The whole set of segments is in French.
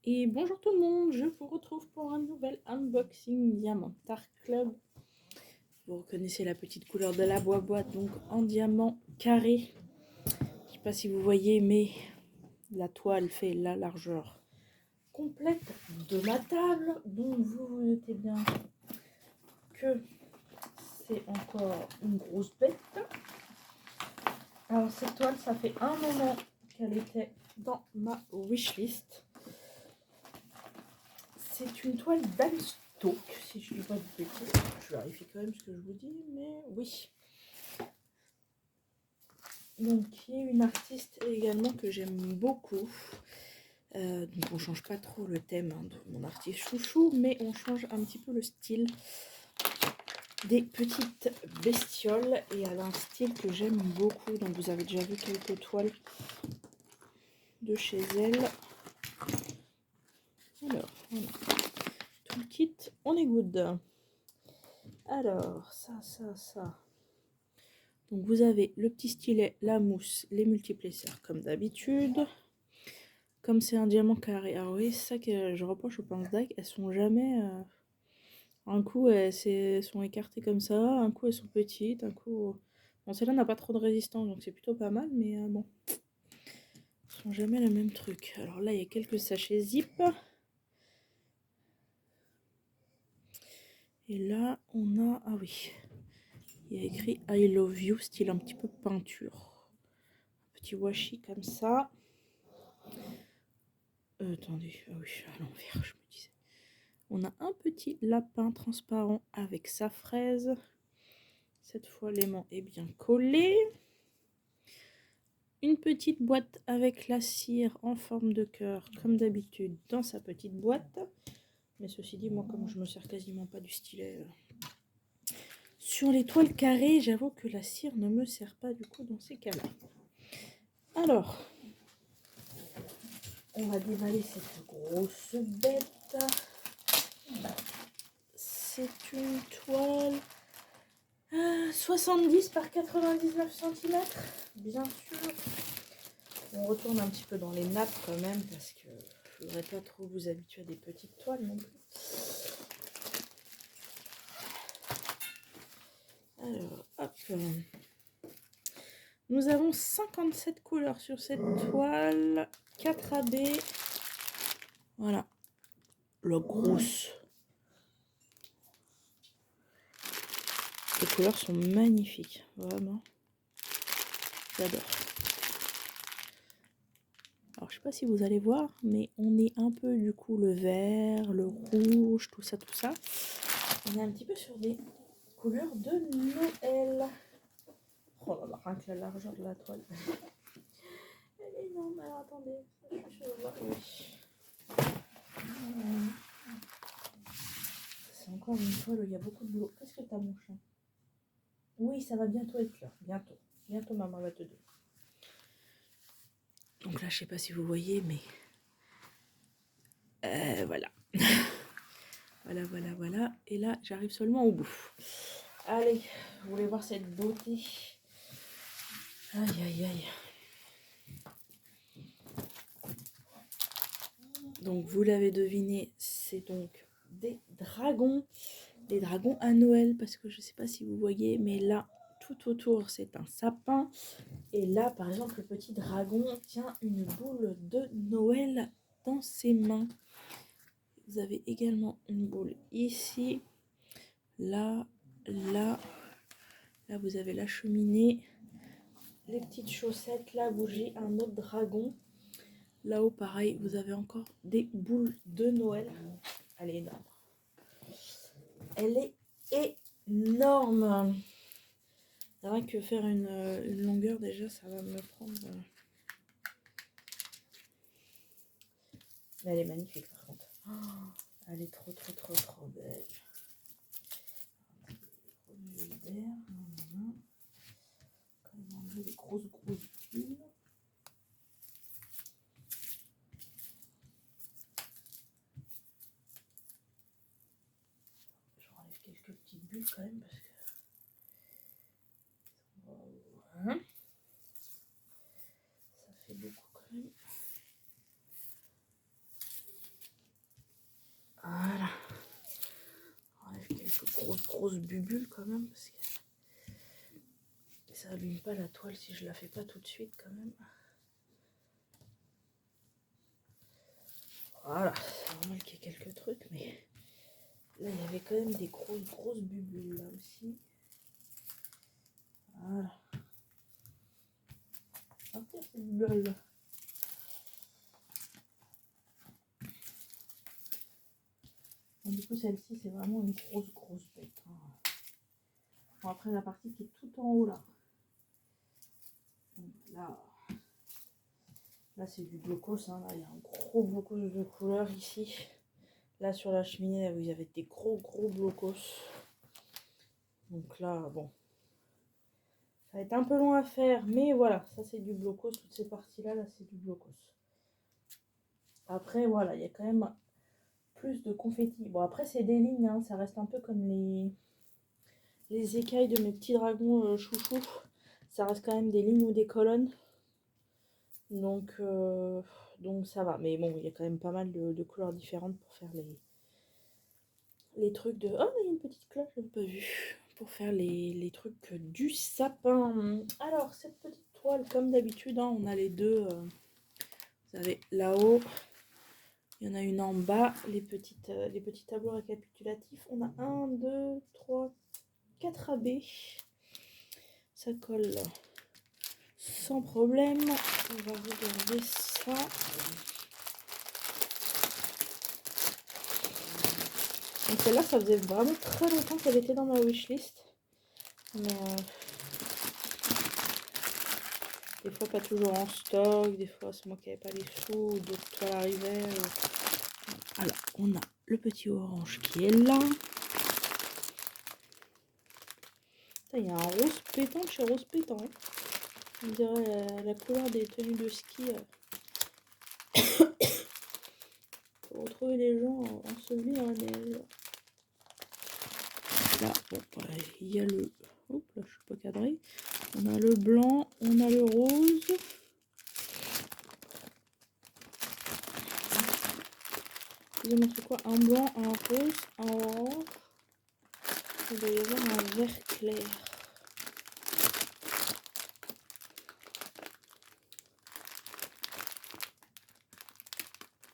Et bonjour tout le monde, je vous retrouve pour un nouvel unboxing Diamant Art Club. Vous reconnaissez la petite couleur de la boîte, donc en diamant carré. Je sais pas si vous voyez, mais la toile fait la largeur complète de ma table. Donc vous vous notez bien que c'est encore une grosse bête. Alors cette toile, ça fait un moment qu'elle était dans ma wishlist. C'est une toile d'Anne Stoke, si je ne dis pas de bêtises. Je vérifie quand même ce que je vous dis, mais oui. Donc, qui est une artiste également que j'aime beaucoup. Donc, on change pas trop le thème de mon artiste chouchou, mais on change un petit peu le style des petites bestioles. Et elle a un style que j'aime beaucoup. Donc, vous avez déjà vu quelques toiles de chez elle. Alors, voilà. Tout le kit, on est good. Alors, ça. Donc vous avez le petit stylet, la mousse, les multiplesseurs comme d'habitude. Comme c'est un diamant carré. Alors oui, c'est ça que je reproche aux pinces d'Ac, elles sont jamais... un coup elles sont écartées comme ça, un coup elles sont petites, un coup... Bon, celle-là n'a pas trop de résistance, donc c'est plutôt pas mal, mais bon. Elles sont jamais le même truc. Alors là, il y a quelques sachets zip. Et là, on a... Ah oui. Il y a écrit I love you, style un petit peu peinture. Un petit washi comme ça. Attendez, ah oui, à l'envers, je me disais. On a un petit lapin transparent avec sa fraise. Cette fois, l'aimant est bien collé. Une petite boîte avec la cire en forme de cœur, comme d'habitude, dans sa petite boîte. Mais ceci dit, moi, comme je me sers quasiment pas du stylet sur les toiles carrées, j'avoue que la cire ne me sert pas du coup dans ces cas-là. Alors, on va déballer cette grosse bête. C'est une toile 70 par 99 cm, bien sûr. On retourne un petit peu dans les nappes quand même parce que je voudrais pas trop vous habituer à des petites toiles non plus. Alors, hop. Nous avons 57 couleurs sur cette toile, 4 AB. Voilà, la grosse. Les couleurs sont magnifiques, vraiment. J'adore. Alors, je sais pas si vous allez voir, mais on est un peu du coup le vert, le rouge, tout ça. On est un petit peu sur des couleurs de Noël. Oh là là, rien que la largeur de la toile. Elle est énorme. Alors, attendez, je suis voir. Oui. C'est encore une toile où il y a beaucoup de boulot. Qu'est-ce que t'as, mon chien? Oui, ça va bientôt être là. Bientôt. Bientôt, maman va te donner. Donc là, je sais pas si vous voyez, mais... voilà. Voilà. Et là, j'arrive seulement au bout. Allez, vous voulez voir cette beauté? Aïe. Donc, vous l'avez deviné, c'est donc des dragons. Des dragons à Noël, parce que je sais pas si vous voyez, mais là, tout autour, c'est un sapin. Et là, par exemple, le petit dragon tient une boule de Noël dans ses mains. Vous avez également une boule ici, là, là vous avez la cheminée, les petites chaussettes, la bougie, un autre dragon. Là-haut, pareil, vous avez encore des boules de Noël. Elle est énorme. Elle est énorme. Rien que faire une longueur, déjà, ça va me prendre... Mais elle est magnifique, par contre. Oh, elle est trop belle. Quand même enlever les grosses bulles. Je enlève quelques petites bulles quand même parce que... Voilà. Ça fait beaucoup quand même. grosses bubules quand même, parce que ça abîme pas la toile si je la fais pas tout de suite quand même. Voilà, c'est normal qu'il y ait quelques trucs, mais là il y avait quand même des grosses bubules là aussi. Voilà. Ah, c'est une belle. Du coup, celle-ci, c'est vraiment une grosse bête. Hein. Bon, après, la partie qui est tout en haut, là. Donc, là c'est du blocos. Hein. Là, il y a un gros blocos de couleur ici. Là, sur la cheminée, vous avez des gros blocos. Donc là, bon. Ça va être un peu long à faire, mais voilà. Ça, c'est du blocos. Toutes ces parties-là, là, c'est du blocos. Après, voilà, il y a quand même plus de confetti. Bon, après, c'est des lignes. Hein. Ça reste un peu comme les écailles de mes petits dragons chouchous. Ça reste quand même des lignes ou des colonnes. Donc ça va. Mais bon, il y a quand même pas mal de couleurs différentes pour faire les trucs de... Oh, il y a une petite cloche, je n'ai pas vu. Pour faire les trucs du sapin. Alors, cette petite toile, comme d'habitude, hein, on a les deux. Vous savez, là-haut. Il y en a une en bas. Les petits tableaux récapitulatifs. On a 1, 2, 3, 4 AB. Ça colle sans problème. On va regarder ça. Donc celle-là, ça faisait vraiment très longtemps qu'elle était dans ma wishlist. Mais des fois pas toujours en stock, des fois c'est moi qui n'avais pas les sous, d'autres toiles arrivaient. Alors, on a le petit orange qui est là. Il y a un rose pétant de chez Rose Pétant. Hein. On dirait la couleur des tenues de ski. Pour retrouver des gens ensevelis dans la neige. Là, bon, il y a le... Hop, là, je suis pas cadrée. On a le blanc, on a le rose. Je vais montrer quoi? Un blanc, un rose, un orange. Il doit y avoir un vert clair.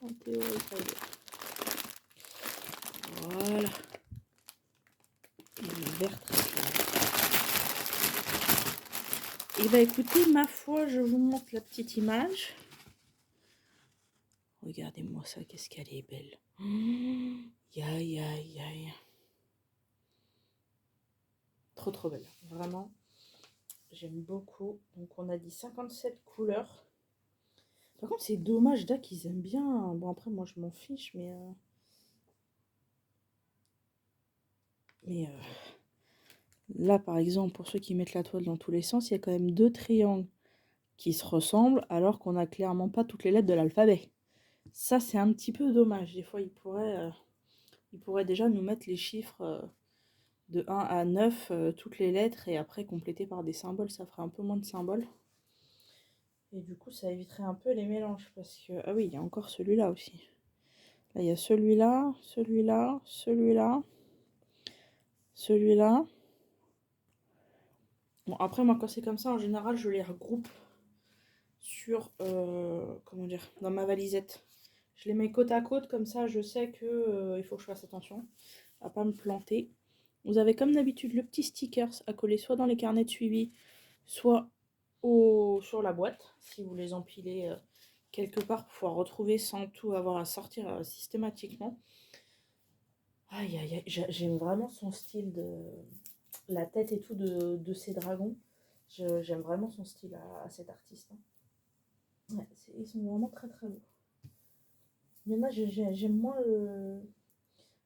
En théorie, ça y est. Voilà. Et le vert très clair. Et bah écoutez, ma foi, je vous montre la petite image. Regardez-moi ça, qu'est-ce qu'elle est belle. Aïe. Trop belle. Vraiment, j'aime beaucoup. Donc on a dit 57 couleurs. Par contre, c'est dommage, Dac, ils aiment bien. Bon, après, moi, je m'en fiche, mais là, par exemple, pour ceux qui mettent la toile dans tous les sens, il y a quand même 2 triangles qui se ressemblent, alors qu'on n'a clairement pas toutes les lettres de l'alphabet. Ça, c'est un petit peu dommage. Des fois, ils pourraient déjà nous mettre les chiffres de 1 à 9, toutes les lettres, et après compléter par des symboles. Ça ferait un peu moins de symboles. Et du coup, ça éviterait un peu les mélanges. Parce que... Ah oui, il y a encore celui-là aussi. Là, il y a celui-là, celui-là, celui-là, celui-là. Bon, après, moi, quand c'est comme ça, en général, je les regroupe sur, comment dire, dans ma valisette. Je les mets côte à côte, comme ça, je sais que il faut que je fasse attention à pas me planter. Vous avez, comme d'habitude, le petit stickers à coller soit dans les carnets de suivi, soit sur la boîte, si vous les empilez quelque part pour pouvoir retrouver sans tout avoir à sortir systématiquement. Aïe, j'aime vraiment son style de la tête et tout de ces dragons. J'aime vraiment son style à cet artiste. Hein. Ouais, ils sont vraiment très beaux. Il y en a, j'aime moins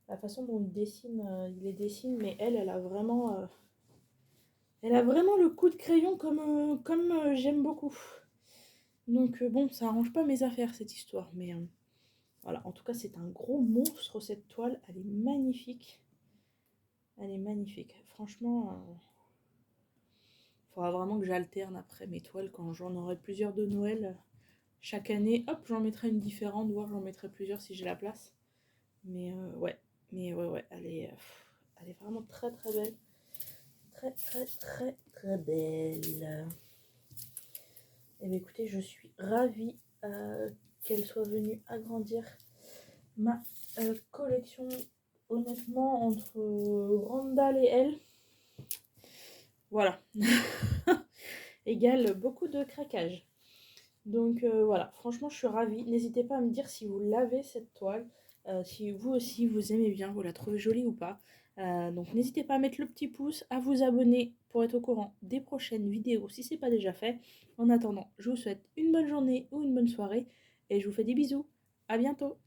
la façon dont il les dessine, mais elle a vraiment le coup de crayon comme j'aime beaucoup. Donc bon, ça arrange pas mes affaires cette histoire, mais voilà, en tout cas c'est un gros monstre cette toile, elle est magnifique. Elle est magnifique, franchement, il faudra vraiment que j'alterne après mes toiles quand j'en aurai plusieurs de Noël. Chaque année, hop, j'en mettrai une différente, voire j'en mettrai plusieurs si j'ai la place. Mais ouais, elle Elle est vraiment très très belle. Très très très très belle. Et bien écoutez, je suis ravie qu'elle soit venue agrandir ma collection. Honnêtement, entre Randall et elle, voilà, égale beaucoup de craquage. Donc voilà, franchement, je suis ravie. N'hésitez pas à me dire si vous l'avez cette toile, si vous aussi vous aimez bien, vous la trouvez jolie ou pas. Donc n'hésitez pas à mettre le petit pouce, à vous abonner pour être au courant des prochaines vidéos si ce n'est pas déjà fait. En attendant, je vous souhaite une bonne journée ou une bonne soirée et je vous fais des bisous. À bientôt.